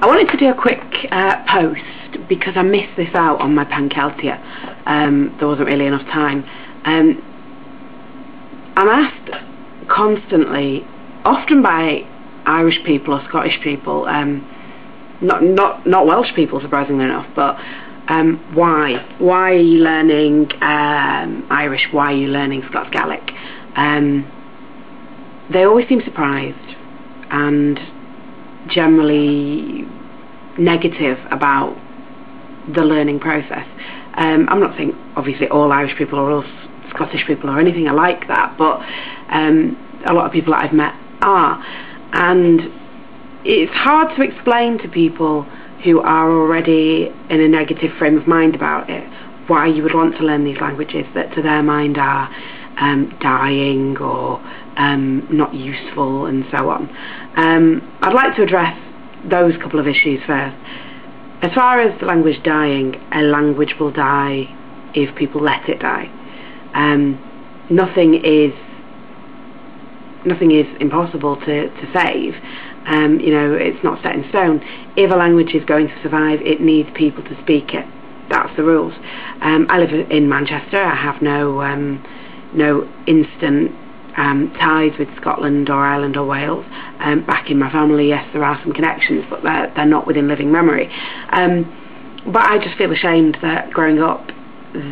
I wanted to do a quick post because I missed this out on my Panceltia. There wasn't really enough time. I'm asked constantly, often by Irish people or Scottish people, not Welsh people, surprisingly enough, but why are you learning Irish? Why are you learning Scots Gaelic? They always seem surprised and generally negative about the learning process. I'm not saying obviously all Irish people or all Scottish people or anything are like that, but a lot of people that I've met are, and it's hard to explain to people who are already in a negative frame of mind about it why you would want to learn these languages that to their mind are dying or not useful and so on. I'd like to address those couple of issues first. As far as the language dying, a language will die if people let it die. Nothing is impossible to save. You know, it's not set in stone. If a language is going to survive, it needs people to speak it. That's the rules. I live in Manchester. I have no instant ties with Scotland or Ireland or Wales. Back in my family, yes, there are some connections, but they're not within living memory. But I just feel ashamed that growing up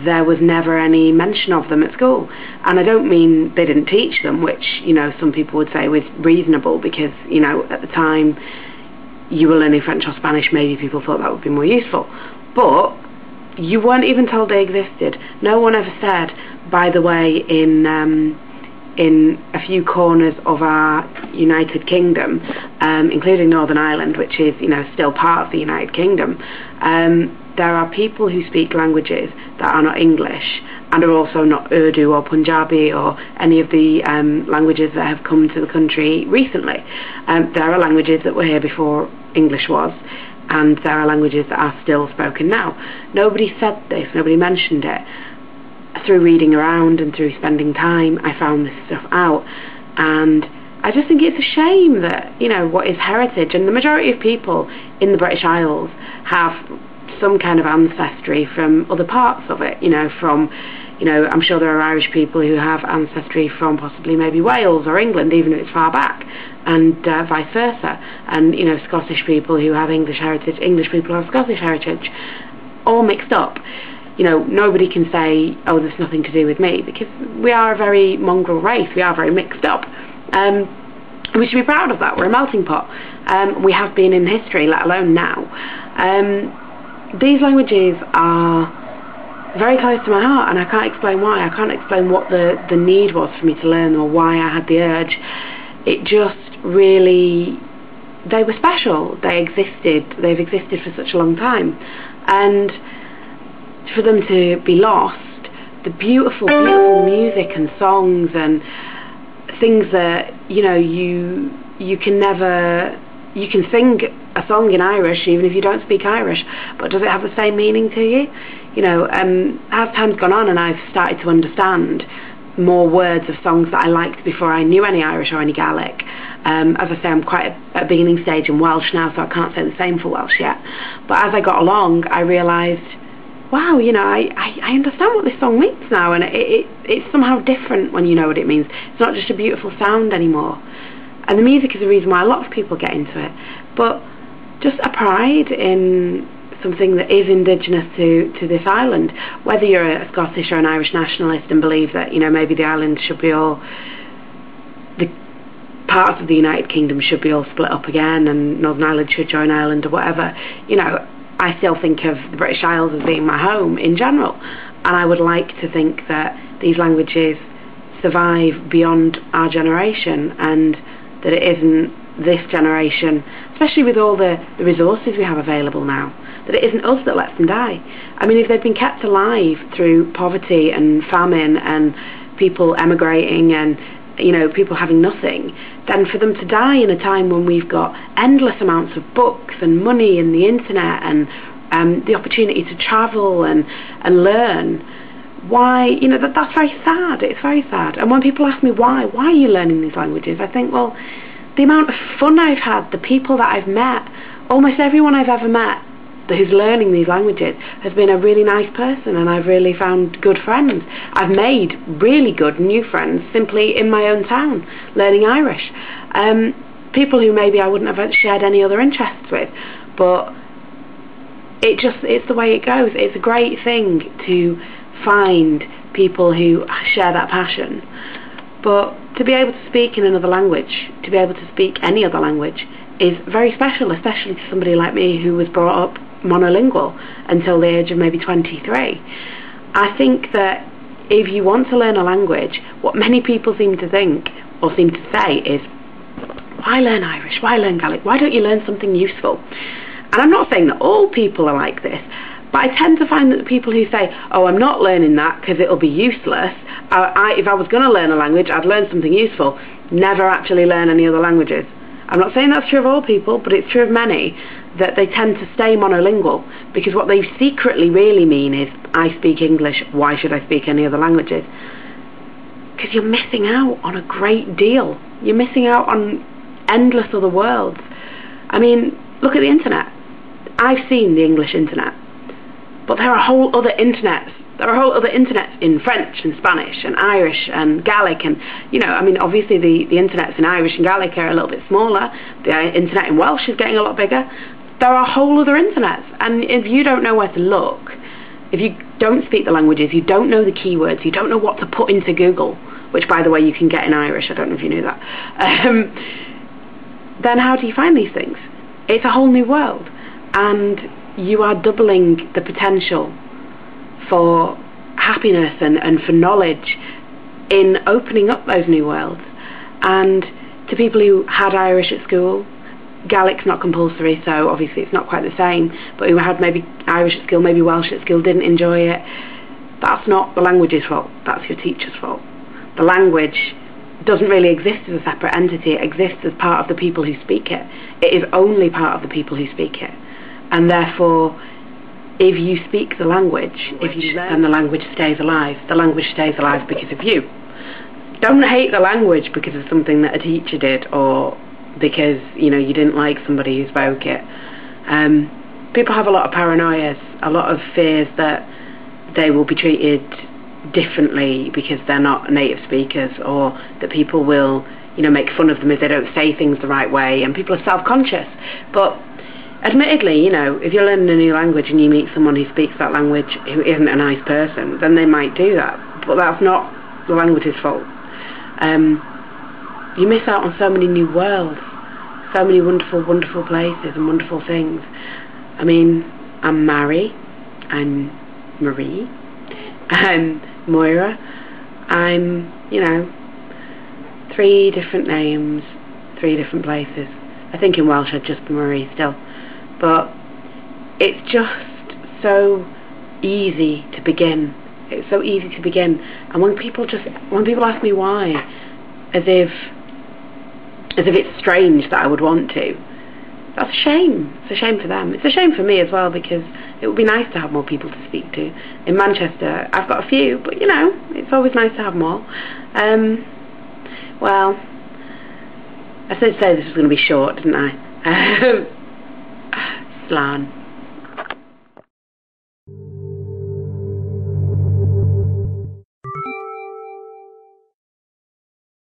there was never any mention of them at school. And I don't mean they didn't teach them, which, you know, some people would say was reasonable because, you know, at the time you were learning French or Spanish, maybe people thought that would be more useful. But you weren't even told they existed. No one ever said, by the way, in a few corners of our United Kingdom, including Northern Ireland, which is, you know, still part of the United Kingdom, there are people who speak languages that are not English and are also not Urdu or Punjabi or any of the languages that have come to the country recently. There are languages that were here before English was, and there are languages that are still spoken now. Nobody said this, nobody mentioned it. Through reading around and through spending time, I found this stuff out, and I just think it's a shame that, you know, what is heritage, and the majority of people in the British Isles have some kind of ancestry from other parts of it, you know, from, you know, I'm sure there are Irish people who have ancestry from possibly maybe Wales or England, even if it's far back, and vice versa, and, you know, Scottish people who have English heritage, English people who have Scottish heritage, all mixed up. You know, nobody can say, oh, there's nothing to do with me, because we are a very mongrel race, we are very mixed up. We should be proud of that. We're a melting pot. We have been in history, let alone now. These languages are very close to my heart, and I can't explain why. I can't explain what the need was for me to learn them or why I had the urge. It just really, they were special. They existed. They've existed for such a long time, and for them to be lost, the beautiful, beautiful music and songs and things that, you know, you can never, you can sing a song in Irish even if you don't speak Irish, but does it have the same meaning to you? You know, as time's gone on and I've started to understand more words of songs that I liked before I knew any Irish or any Gaelic. As I say, I'm quite at a beginning stage in Welsh now, so I can't say the same for Welsh yet. But as I got along, I realised, wow, you know, I understand what this song means now, and it's somehow different when you know what it means. It's not just a beautiful sound anymore. And the music is the reason why a lot of people get into it. But just a pride in something that is indigenous to this island. Whether you're a Scottish or an Irish nationalist and believe that, you know, maybe the island should be all, the parts of the United Kingdom should be all split up again and Northern Ireland should join Ireland or whatever, you know, I still think of the British Isles as being my home in general, and I would like to think that these languages survive beyond our generation, and that it isn't this generation, especially with all the resources we have available now, that it isn't us that lets them die. I mean, if they've been kept alive through poverty and famine and people emigrating and, you know, people having nothing, then for them to die in a time when we've got endless amounts of books and money and the internet and the opportunity to travel and learn, why, you know, that's very sad. It's very sad. And when people ask me why are you learning these languages, I think, well, the amount of fun I've had, the people that I've met, almost everyone I've ever met who's learning these languages has been a really nice person, and I've really found good friends. I've made really good new friends simply in my own town learning Irish. People who maybe I wouldn't have shared any other interests with, but it's the way it goes. It's a great thing to find people who share that passion, but to be able to speak in another language, to be able to speak any other language, is very special, especially to somebody like me who was brought up monolingual until the age of maybe 23. I think that if you want to learn a language, what many people seem to think or seem to say is, why learn Irish? Why learn Gaelic? Why don't you learn something useful? And I'm not saying that all people are like this, but I tend to find that the people who say, oh, I'm not learning that because it'll be useless, if I was going to learn a language, I'd learn something useful, never actually learn any other languages. I'm not saying that's true of all people, but it's true of many, that they tend to stay monolingual, because what they secretly really mean is, I speak English, why should I speak any other languages? Because you're missing out on a great deal. You're missing out on endless other worlds. I mean, look at the internet. I've seen the English internet, but there are whole other internets. There are whole other internets in French and Spanish and Irish and Gaelic, and, you know, I mean, obviously the internets in Irish and Gaelic are a little bit smaller. The internet in Welsh is getting a lot bigger. There are whole other internets, and if you don't know where to look, if you don't speak the languages, you don't know the keywords, you don't know what to put into Google, which, by the way, you can get in Irish, I don't know if you knew that, then how do you find these things? It's a whole new world, and you are doubling the potential for happiness and for knowledge in opening up those new worlds. And to people who had Irish at school, Gaelic's not compulsory, so obviously it's not quite the same, but who had maybe Irish at school, maybe Welsh at school, didn't enjoy it, that's not the language's fault, that's your teacher's fault. The language doesn't really exist as a separate entity, it exists as part of the people who speak it. It is only part of the people who speak it. And therefore, if you speak the language, then the language stays alive. The language stays alive because of you. Don't hate the language because of something that a teacher did, or because, you know, you didn't like somebody who spoke it. People have a lot of paranoias, a lot of fears that they will be treated differently because they're not native speakers, or that people will, you know, make fun of them if they don't say things the right way, and people are self-conscious. But admittedly, you know, if you're learning a new language and you meet someone who speaks that language who isn't a nice person, then they might do that, but that's not the language's fault. You miss out on so many new worlds, so many wonderful, wonderful places and wonderful things. I mean, I'm Mary, I'm Marie, I'm Moira, I'm, you know, 3 different names, 3 different places. I think in Welsh I'd just be Marie still. But it's just so easy to begin. It's so easy to begin. And when people ask me why, as if it's strange that I would want to, that's a shame. It's a shame for them. It's a shame for me as well, because it would be nice to have more people to speak to. In Manchester, I've got a few, but, you know, it's always nice to have more. Well, I said to say this was going to be short, didn't I? Slán.